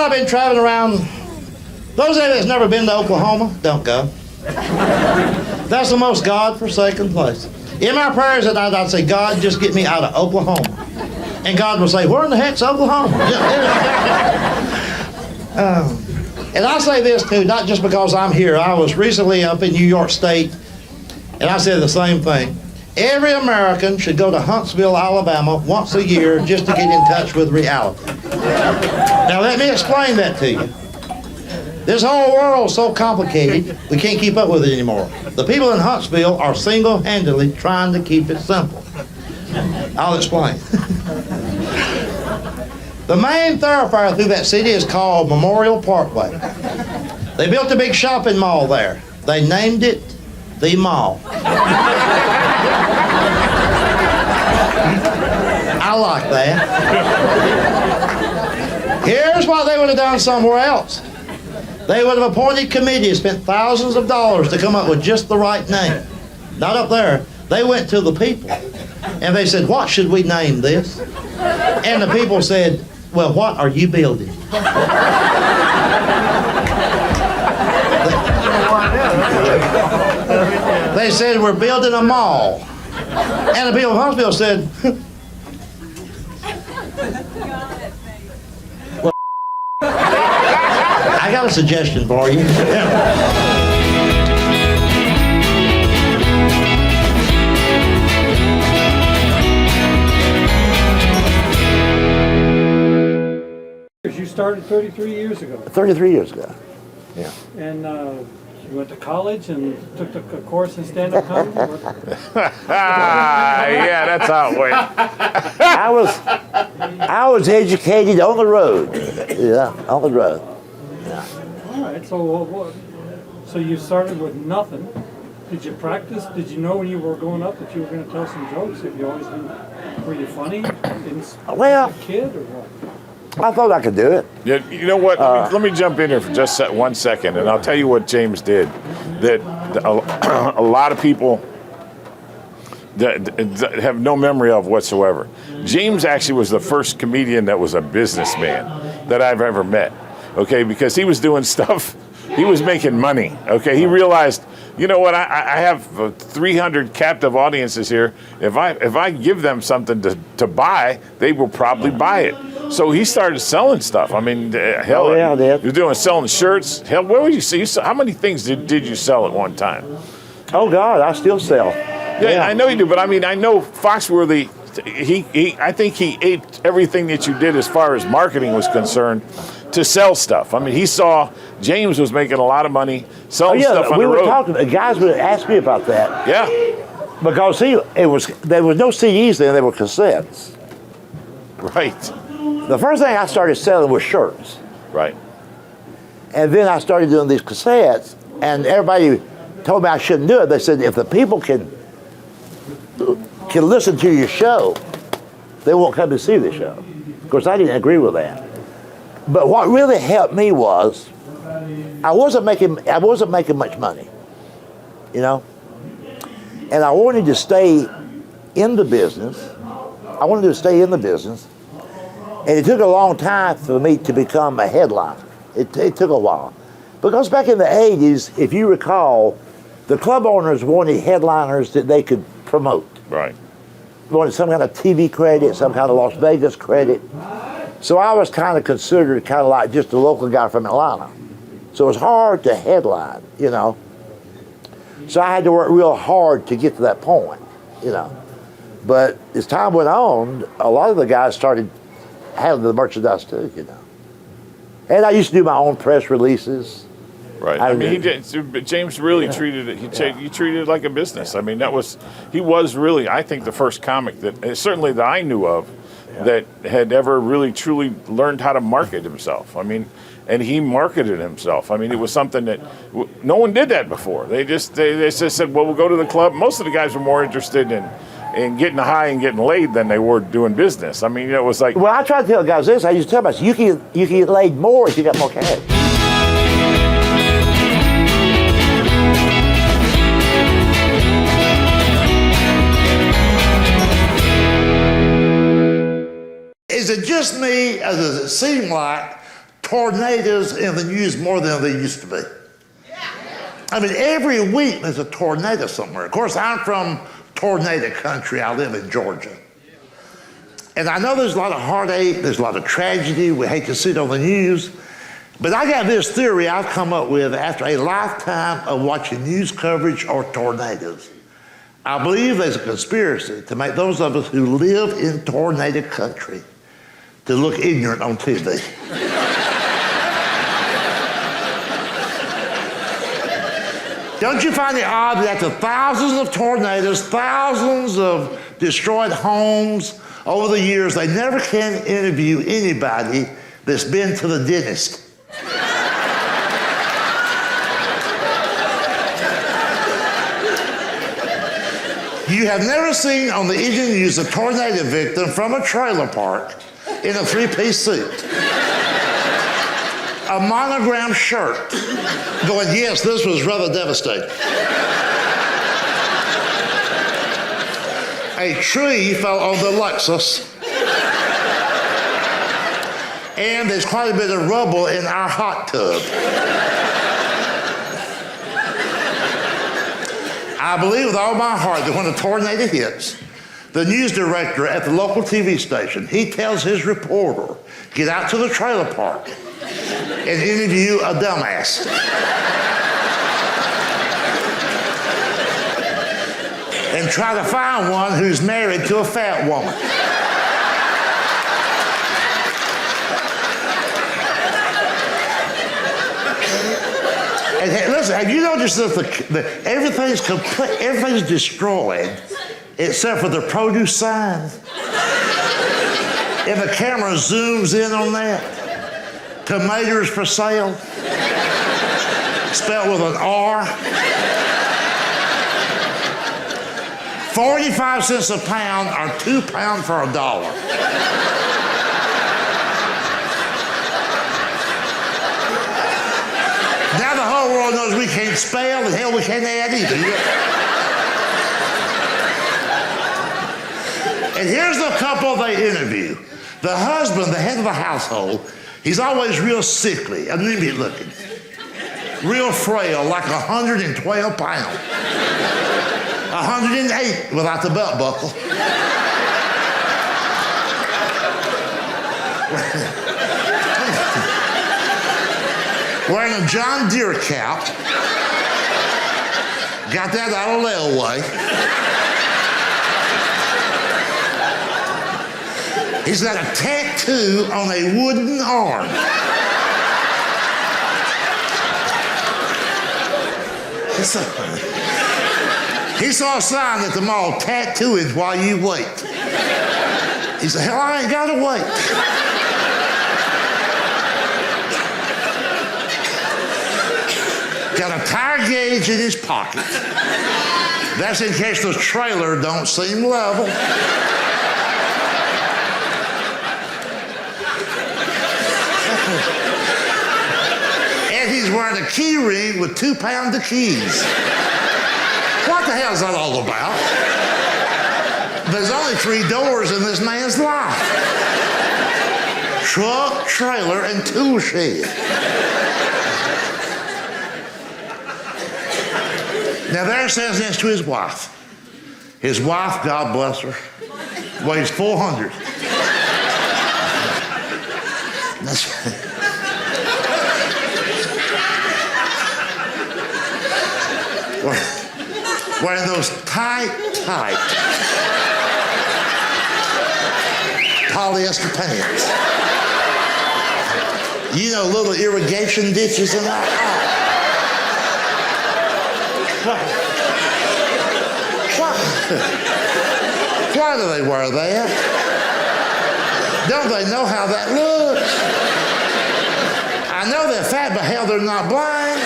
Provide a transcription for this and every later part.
I've been traveling around. Those of you that's never been to Oklahoma, don't go. That's the most God-forsaken place. In my prayers at night, I'd say, God, just get me out of Oklahoma. And God would say, where in the heck's Oklahoma? And I say this too, not just because I'm here. I was recently up in New York State, and I said the same thing. Every American should go to Huntsville, Alabama once a year just to get in touch with reality. Now let me explain that to you. This whole world is so complicated, we can't keep up with it anymore. The people in Huntsville are single-handedly trying to keep it simple. I'll explain. The main thoroughfare through that city is called Memorial Parkway. They built a big shopping mall there. They named it the Mall. I like that. Here's what they would have done somewhere else. They would have appointed committees, spent thousands of dollars to come up with just the right name. Not up there. They went to the people and they said, what should we name this? And the people said, well, what are you building? They said, we're building a mall. And the people of Huntsville said, well, I got a suggestion for you. You started 33 years ago. 33 years ago, yeah. And you went to college and took a course in stand-up comedy? Yeah, that's how it went. I was educated on the road. Yeah, on the road. Yeah. All right, so you started with nothing. Did you practice? Did you know when you were going up that you were going to tell some jokes? Have you always been, were you funny as a kid or what? I thought I could do it. Yeah, you know what? Let me jump in here for just 1 second, and I'll tell you what James did. That a lot of people that have no memory of whatsoever. James actually was the first comedian that was a businessman that I've ever met. Okay, because he was doing stuff. He was making money. Okay, he realized, you know what? I have 300 captive audiences here. If I give them something to buy, they will probably buy it. So he started selling stuff. I mean, hell, I did. You're doing selling shirts. Hell, where would you see? How many things did you sell at one time? Oh God, I still sell. Yeah, I know you do, but I mean, I know Foxworthy. I think he aped everything that you did as far as marketing was concerned to sell stuff. I mean, he saw James was making a lot of money selling stuff on the road. We were talking. The guys would ask me about that. Yeah, because there was no CDs then; they were cassettes. Right. The first thing I started selling was shirts. Right. And then I started doing these cassettes, and everybody told me I shouldn't do it. They said, if the people can listen to your show, they won't come to see the show. Of course, I didn't agree with that. But what really helped me was I wasn't making much money, you know? And I wanted to stay in the business. And it took a long time for me to become a headliner. It took a while. Because back in the 80s, if you recall, the club owners wanted headliners that they could promote. Right. Wanted some kind of TV credit, some kind of Las Vegas credit. So I was kind of considered kind of like just a local guy from Atlanta. So it was hard to headline, you know. So I had to work real hard to get to that point, you know. But as time went on, a lot of the guys started handling the merchandise too, you know. And I used to do my own press releases. Right. I mean, James really treated it. He treated it like a business. I mean, he was really, I think, the first comic that certainly that I knew of that had ever really truly learned how to market himself. I mean, and he marketed himself. I mean, it was something that no one did that before. They just said, well, we'll go to the club. Most of the guys were more interested in getting high and getting laid than they were doing business. I mean, it was like... Well, I try to tell guys this. I used to tell them, you can get laid more if you got more cash. Is it just me, or does it seem like tornadoes in the news more than they used to be. I mean, every week there's a tornado somewhere. Of course, I'm from tornado country. I live in Georgia. And I know there's a lot of heartache, there's a lot of tragedy. We hate to see it on the news. But I got this theory I've come up with after a lifetime of watching news coverage or tornadoes. I believe there's a conspiracy to make those of us who live in tornado country to look ignorant on TV. Don't you find it odd that after thousands of tornadoes, thousands of destroyed homes over the years, they never can interview anybody that's been to the dentist? You have never seen on the evening news a tornado victim from a trailer park in a three-piece suit, a monogrammed shirt, going, yes, this was rather devastating. A tree fell on the Lexus, and there's quite a bit of rubble in our hot tub. I believe with all my heart that when a tornado hits, the news director at the local TV station, he tells his reporter, get out to the trailer park and interview a dumbass. And try to find one who's married to a fat woman. And listen, have you noticed that everything's destroyed except for the produce sign? And the camera zooms in on that. Tomatoes for sale, spelled with an R. 45 cents a pound or £2 for $1. Now the whole world knows we can't spell, and hell, we can't add either. And here's the couple they interview. The husband, the head of the household, he's always real sickly, anemic looking, real frail, like 112 pounds. 108 without the belt buckle. Wearing a John Deere cap. Got that out of layaway. He's got a tattoo on a wooden arm. He saw a sign at the mall, tattooing while you wait. He said, hell, I ain't gotta wait. Got a tire gauge in his pocket. That's in case the trailer don't seem level. And he's wearing a key ring with 2-pound keys. What the hell is that all about? There's only 3 doors in this man's life. Truck, trailer, and tool shed. Now there stands next to his wife. His wife, God bless her, weighs 400. That's wearing those tight polyester pants. You know, little irrigation ditches and all. Why do they wear that? Don't they know how that looks? I know they're fat, but hell, they're not blind.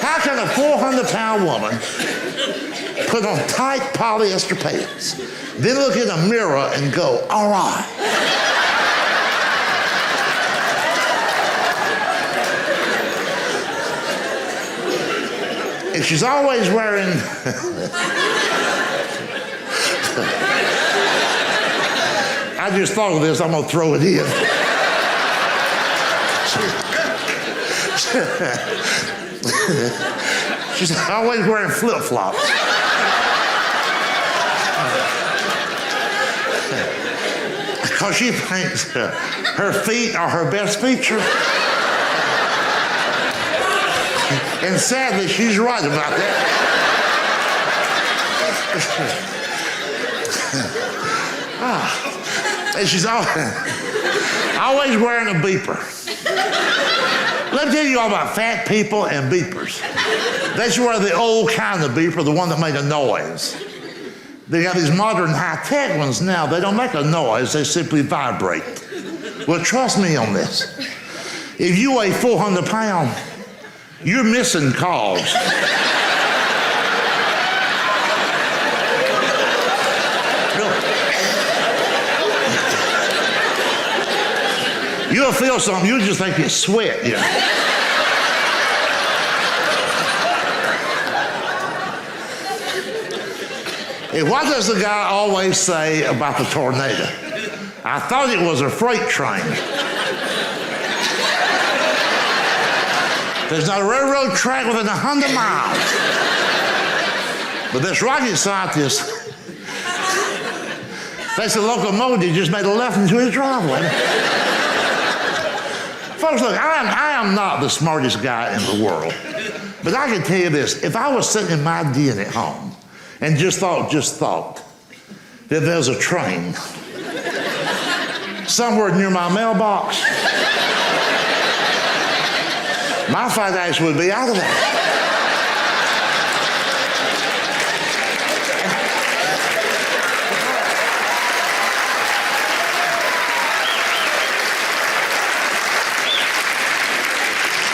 How can a 400-pound woman put on tight polyester pants, then look in a mirror and go, all right? And she's always wearing I just thought of this. I'm going to throw it in. She's always wearing flip-flops. Because she thinks her feet are her best feature. And sadly, she's right about that. And she's always wearing a beeper. Let me tell you all about fat people and beepers. They should wear the old kind of beeper, the one that made a noise. They got these modern high-tech ones now. They don't make a noise, they simply vibrate. Well, trust me on this. If you weigh 400 pounds, you're missing calls. You'll feel something, you'll just think it's sweat, you know. And what does the guy always say about the tornado? I thought it was a freight train. There's not a railroad track within 100 miles. But this rocket scientist thinks the locomotive just made a left into his driveway. Folks, look, I am not the smartest guy in the world. But I can tell you this, if I was sitting in my den at home and just thought that there's a train somewhere near my mailbox, my FedEx would be out of there.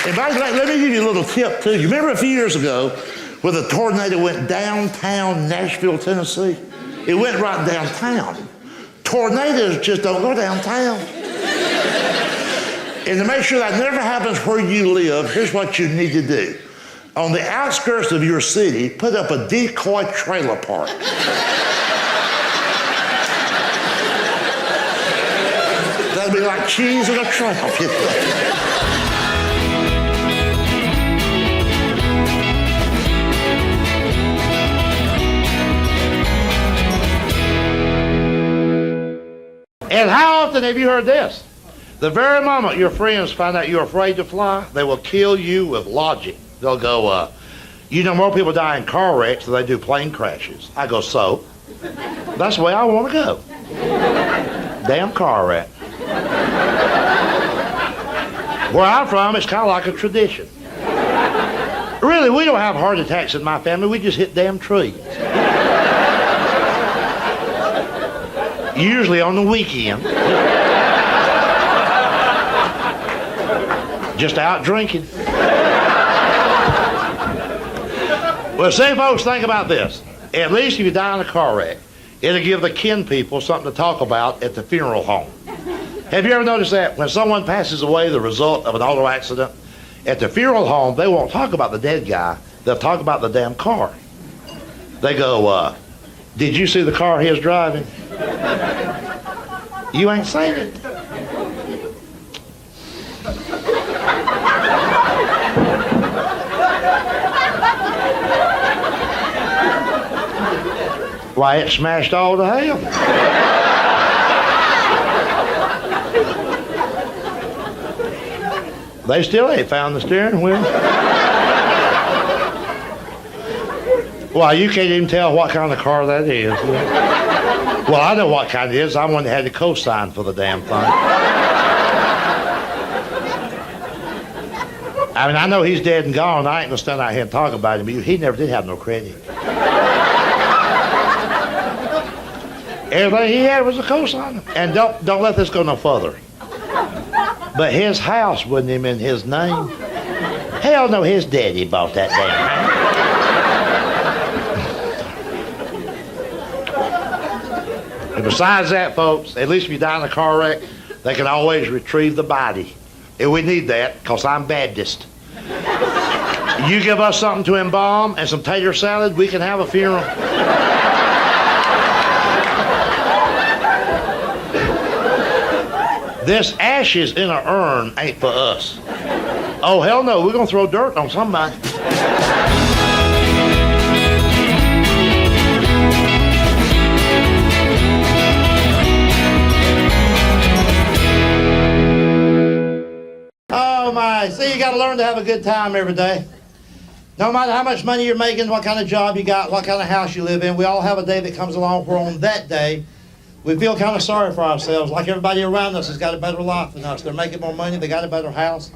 And by the way, let me give you a little tip too. You remember a few years ago when the tornado went downtown Nashville, Tennessee? It went right downtown. Tornadoes just don't go downtown. And to make sure that never happens where you live, here's what you need to do. On the outskirts of your city, put up a decoy trailer park. That'll be like cheese in a trail. And how often have you heard this? The very moment your friends find out you're afraid to fly, they will kill you with logic. They'll go, you know, more people die in car wrecks than they do plane crashes. I go, so? That's the way I want to go. Damn car wreck. Where I'm from, it's kind of like a tradition. Really, we don't have heart attacks in my family. We just hit damn trees. Usually on the weekend. Just out drinking. Well, see, folks, think about this. At least if you die in a car wreck, it'll give the kin people something to talk about at the funeral home. Have you ever noticed that? When someone passes away the result of an auto accident, at the funeral home, they won't talk about the dead guy. They'll talk about the damn car. They go, did you see the car he was driving? You ain't seen it. Why, it smashed all to hell. They still ain't found the steering wheel. Well, you can't even tell what kind of car that is. Well, I know what kind it is. I'm one that had to co-sign for the damn thing. I mean, I know he's dead and gone. I ain't gonna stand out here and talk about him, but he never did have no credit. Everything he had was a co-signer. And don't let this go no further. But his house wasn't even in his name. Hell no, his daddy bought that damn house. And besides that, folks, at least if you die in a car wreck, they can always retrieve the body. And we need that, because I'm Baptist. You give us something to embalm and some tater salad, we can have a funeral. This ashes in an urn ain't for us. Oh, hell no, we're gonna throw dirt on somebody. Oh my, see, you gotta learn to have a good time every day. No matter how much money you're making, what kind of job you got, what kind of house you live in, we all have a day that comes along where on that day, we feel kind of sorry for ourselves, like everybody around us has got a better life than us. They're making more money, they got a better house.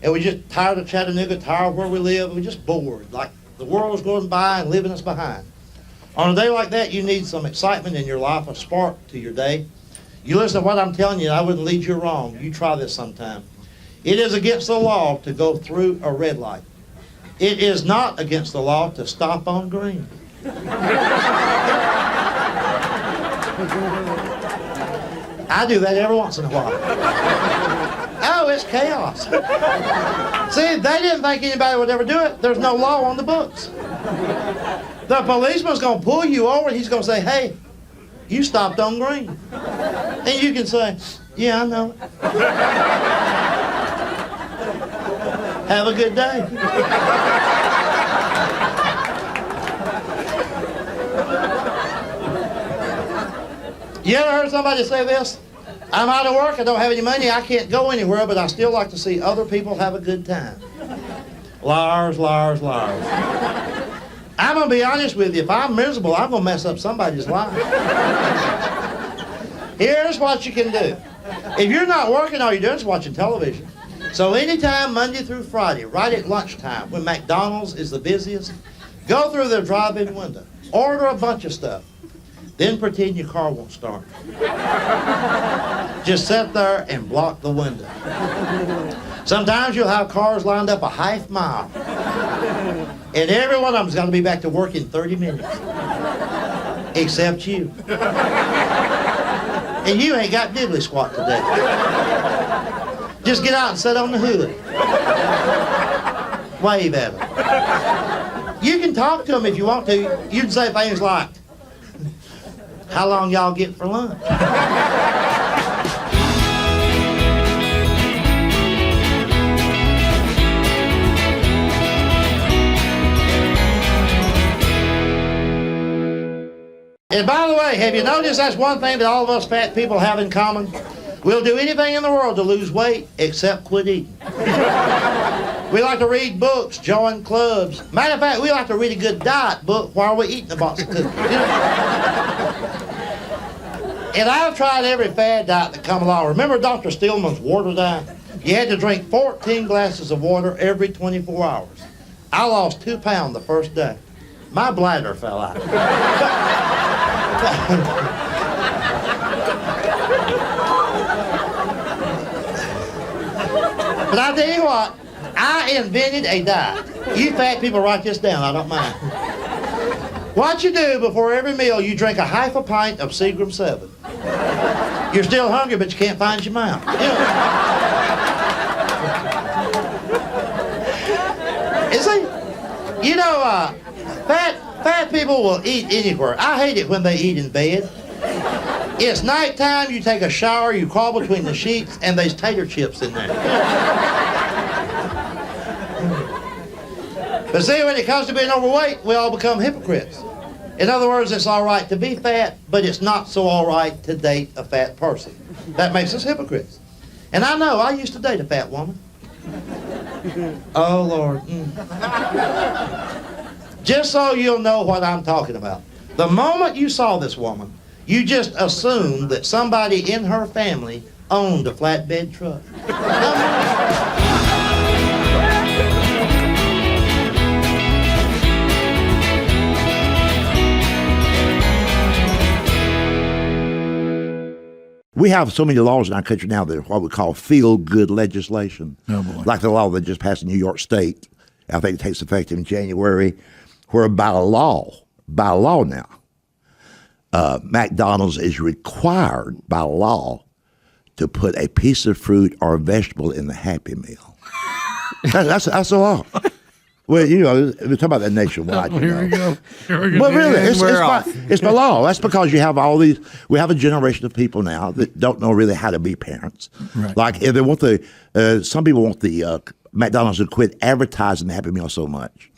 And we're just tired of Chattanooga, tired of where we live, we're just bored, like the world's going by and leaving us behind. On a day like that, you need some excitement in your life, a spark to your day. You listen to what I'm telling you, I wouldn't lead you wrong. You try this sometime. It is against the law to go through a red light. It is not against the law to stop on green. I do that every once in a while. Oh, it's chaos. See, they didn't think anybody would ever do it. There's no law on the books. The policeman's going to pull you over and he's going to say, hey, you stopped on green. And you can say, yeah, I know. Have a good day. You ever heard somebody say this? I'm out of work, I don't have any money, I can't go anywhere, but I still like to see other people have a good time. Liars, liars, liars. I'm going to be honest with you, if I'm miserable, I'm going to mess up somebody's life. Here's what you can do. If you're not working, all you're doing is watching television. So anytime, Monday through Friday, right at lunchtime, when McDonald's is the busiest, go through their drive-in window, order a bunch of stuff, then pretend your car won't start. Just sit there and block the window. Sometimes you'll have cars lined up a half mile, and every one of them's got to be back to work in 30 minutes, except you. And you ain't got diddly squat today. Just get out and sit on the hood. Wave at them. You can talk to them if you want to. You can say things like, how long y'all get for lunch? And by the way, have you noticed that's one thing that all of us fat people have in common? We'll do anything in the world to lose weight except quit eating. We like to read books, join clubs. Matter of fact, we like to read a good diet book while we're eating a box of cookies. And I've tried every fad diet that come along. Remember Dr. Stillman's water diet? You had to drink 14 glasses of water every 24 hours. I lost 2 pounds the first day. My bladder fell out. But I'll tell you what, I invented a diet. You fat people write this down, I don't mind. What you do before every meal, you drink a half a pint of Seagram 7. You're still hungry, but you can't find your mouth. Fat people will eat anywhere. I hate it when they eat in bed. It's nighttime, you take a shower, you crawl between the sheets, and there's tater chips in there. But see, when it comes to being overweight, we all become hypocrites. In other words, it's all right to be fat, but it's not so all right to date a fat person. That makes us hypocrites. And I know, I used to date a fat woman. Oh, Lord. Just so you'll know what I'm talking about. The moment you saw this woman, you just assumed that somebody in her family owned a flatbed truck. We have so many laws in our country now that are what we call feel-good legislation. Oh, boy. Like the law that just passed in New York State. I think it takes effect in January, where by law now, McDonald's is required by law to put a piece of fruit or a vegetable in the Happy Meal. That's the law. Well, you know, we're talking about that nationwide. Here we go. Well, really, We're it's by law. That's because you have all these. We have a generation of people now that don't know really how to be parents. Right. Like if they want some people want the McDonald's to quit advertising the Happy Meal so much.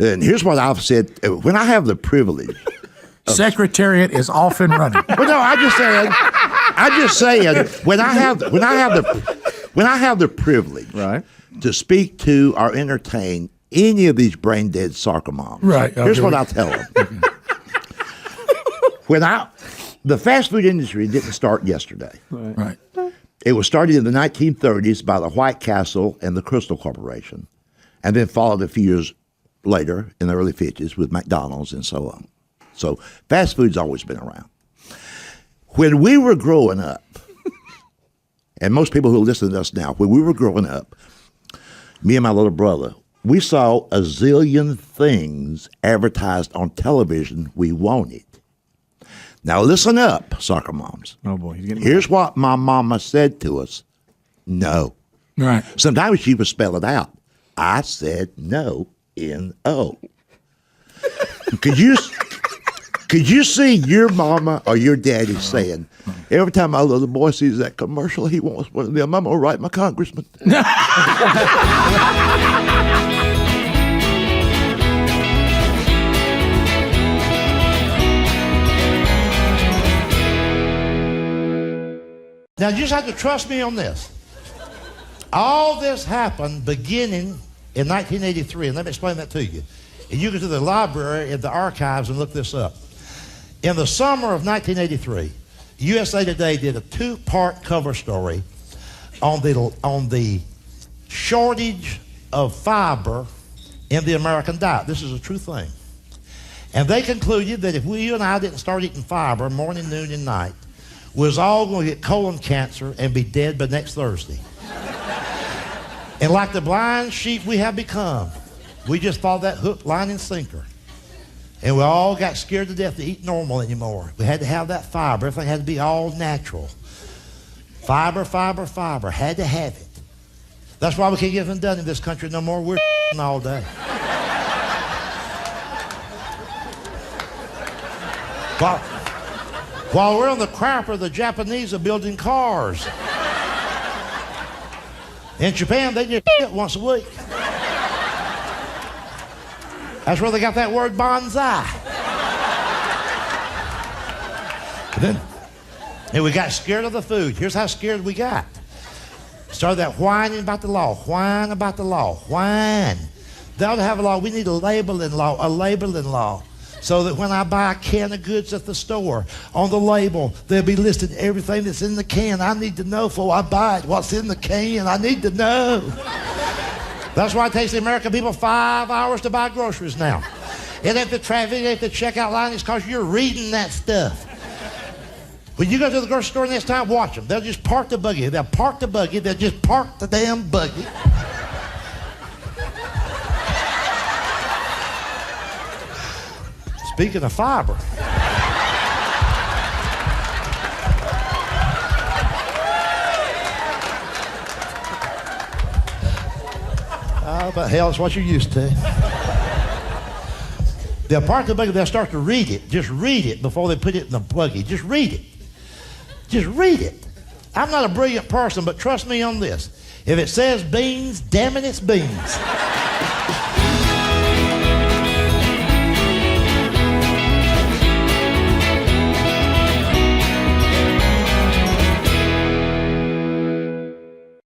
And here's what I've said: when I have the privilege. Secretariat is off and running. Well, no, I just saying when I have the privilege, Right. to speak to or entertain any of these brain dead soccer moms. Right. Here's what I'll tell them. The fast food industry didn't start yesterday. Right. It was started in the 1930s by the White Castle and the Crystal Corporation, and then followed a few years later in the early 50s with McDonald's and so on. So fast food's always been around. When we were growing up, and most people who listen to us now, when we were growing up, me and my little brother, we saw a zillion things advertised on television we wanted. Now listen up, soccer moms. Oh boy, he's getting. Here's what my mama said to us. No. Right. Sometimes she would spell it out. I said no, N-O. Could you see your mama or your daddy saying, every time my little boy sees that commercial, he wants one of them, I'm going to write my congressman. Now, you just have to trust me on this. All this happened beginning in 1983, and let me explain that to you. And you go to the library at the archives and look this up. In the summer of 1983, USA Today did a 2-part cover story on the shortage of fiber in the American diet. This is a true thing. And they concluded that if you and I didn't start eating fiber morning, noon, and night, we was all going to get colon cancer and be dead by next Thursday. And like the blind sheep we have become, we just followed that hook, line, and sinker. And we all got scared to death to eat normal anymore. We had to have that fiber. Everything had to be all natural. Fiber, fiber, fiber. Had to have it. That's why we can't get anything done in this country no more. We're all day. While we're on the crapper, the Japanese are building cars. In Japan, they just shit once a week. That's where they got that word bonsai. And we got scared of the food. Here's how scared we got. Started that whining about the law, whine about the law, whine. They ought to have a law. We need a labeling law. So that when I buy a can of goods at the store, on the label, there'll be listed everything that's in the can. I need to know before I buy it what's in the can. I need to know. That's why it takes the American people 5 hours to buy groceries now. It ain't the traffic, it ain't the checkout line, it's because you're reading that stuff. When you go to the grocery store next time, watch them. They'll just park the buggy. They'll park the buggy. They'll just park the damn buggy. Speaking of fiber. But hell, it's what you're used to. They'll park the buggy, they'll start to read it. Just read it before they put it in the buggy. Just read it. Just read it. I'm not a brilliant person, but trust me on this. If it says beans, damn it, it's beans.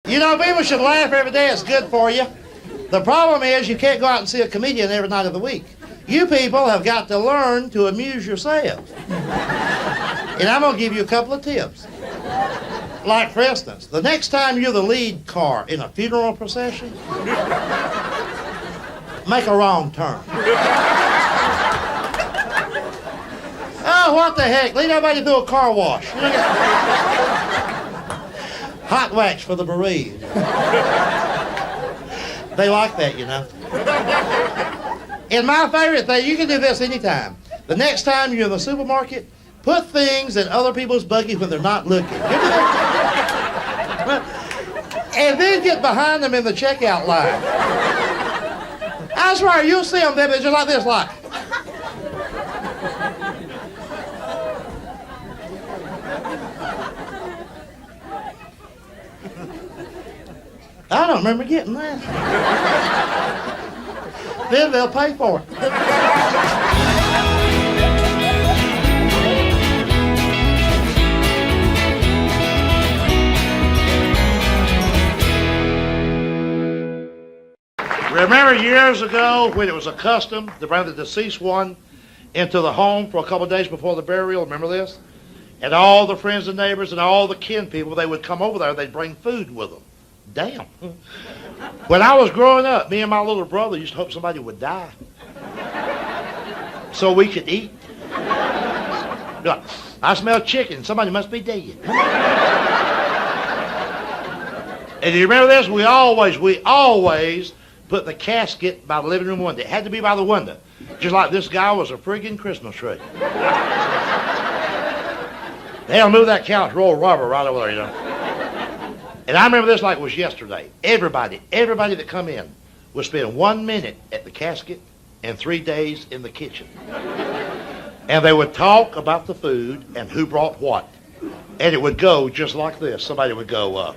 You know, people should laugh every day. It's good for you. The problem is you can't go out and see a comedian every night of the week. You people have got to learn to amuse yourselves. And I'm going to give you a couple of tips. Like, for instance, the next time you're the lead car in a funeral procession, make a wrong turn. Oh, what the heck? Lead everybody through a car wash. Hot wax for the bereaved. They like that, you know. And my favorite thing, you can do this anytime. The next time you're in the supermarket, put things in other people's buggy when they're not looking. And then get behind them in the checkout line. I swear, you'll see them, baby, just like this, like. I don't remember getting that. Then they'll pay for it. Remember years ago when it was a custom to bring the deceased one into the home for a couple of days before the burial? Remember this? And all the friends and neighbors and all the kin people, they would come over there, they'd bring food with them. Damn. When I was growing up, me and my little brother used to hope somebody would die so we could eat. Like, I smell chicken. Somebody must be dead. And you remember this? We always put the casket by the living room window. It had to be by the window. Just like this guy was a friggin' Christmas tree. They'll move that couch, roll rubber right over there, you know. And I remember this like it was yesterday. Everybody that come in would spend 1 minute at the casket and 3 days in the kitchen. And they would talk about the food and who brought what. And it would go just like this. Somebody would go,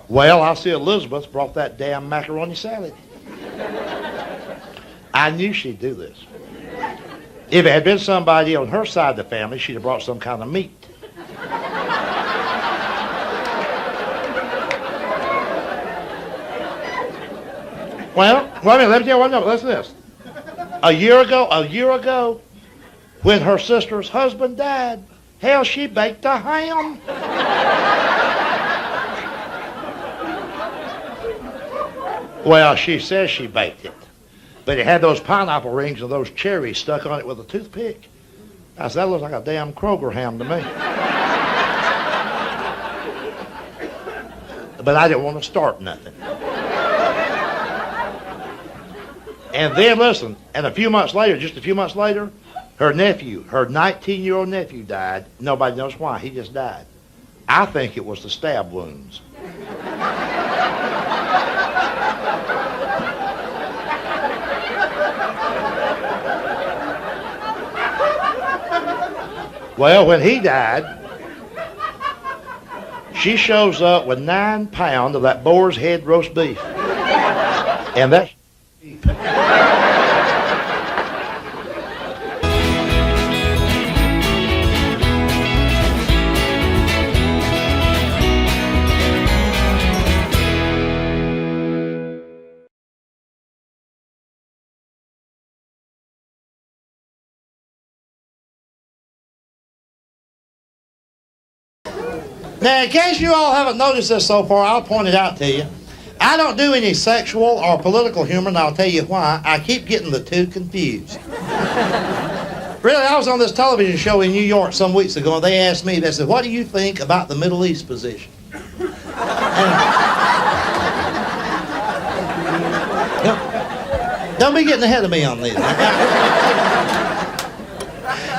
well, I see Elizabeth brought that damn macaroni salad. I knew she'd do this. If it had been somebody on her side of the family, she'd have brought some kind of meat. Well, wait a minute, let me tell you one number. Listen to this. A year ago, when her sister's husband died, hell, she baked a ham. Well, she says she baked it, but it had those pineapple rings and those cherries stuck on it with a toothpick. I said, that looks like a damn Kroger ham to me. But I didn't want to start nothing. And then, listen, and just a few months later, her 19-year-old nephew died. Nobody knows why. He just died. I think it was the stab wounds. Well, when he died, she shows up with 9 pounds of that boar's head roast beef. And that's cheap. Now, in case you all haven't noticed this so far, I'll point it out to you. I don't do any sexual or political humor, and I'll tell you why. I keep getting the two confused. Really, I was on this television show in New York some weeks ago, and they asked me, they said, what do you think about the Middle East position? Don't be getting ahead of me on these.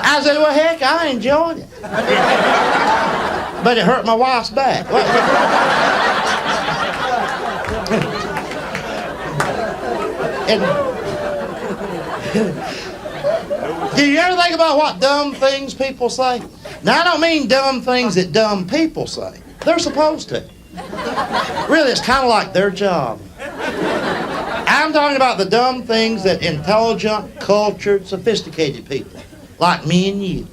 I said, well, heck, I enjoyed it. But it hurt my wife's back. Do you ever think about what dumb things people say? Now, I don't mean dumb things that dumb people say. They're supposed to. Really, it's kind of like their job. I'm talking about the dumb things that intelligent, cultured, sophisticated people, like me and you.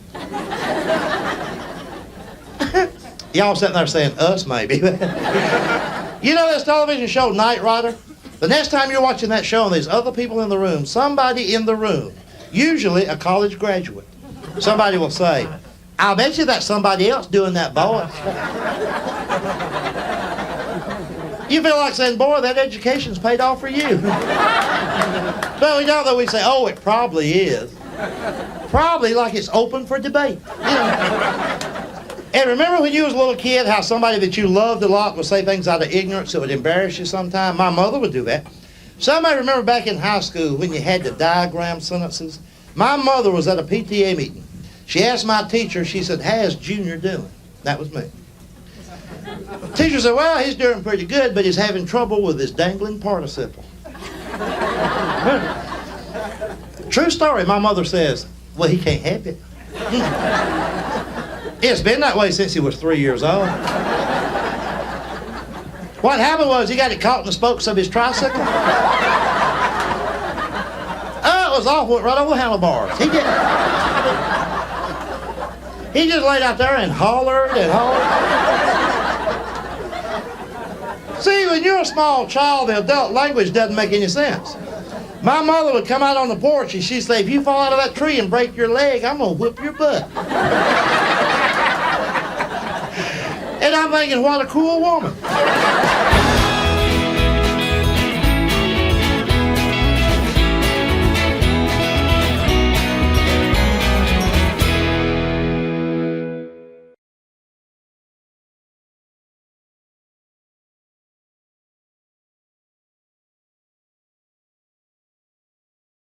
Y'all sitting there saying, us maybe. You know this television show, Knight Rider? The next time you're watching that show and there's other people in the room, somebody in the room, usually a college graduate, somebody will say, I'll bet you that's somebody else doing that voice. You feel like saying, boy, that education's paid off for you. But we don't, though. We say, oh, it probably is. Probably like it's open for debate. You know? And remember when you was a little kid, how somebody that you loved a lot would say things out of ignorance that would embarrass you sometime? My mother would do that. Somebody remember back in high school when you had to diagram sentences? My mother was at a PTA meeting. She asked my teacher, she said, how's Junior doing? That was me. The teacher said, well, he's doing pretty good, but he's having trouble with his dangling participle. True story. My mother says, well, he can't have it. It's been that way since he was 3 years old. What happened was he got it caught in the spokes of his tricycle. Oh, it was off, went right over handlebars. He just laid out there and hollered and hollered. See, when you're a small child, the adult language doesn't make any sense. My mother would come out on the porch and she'd say, if you fall out of that tree and break your leg, I'm gonna whip your butt. And I'm thinking, what a cool woman.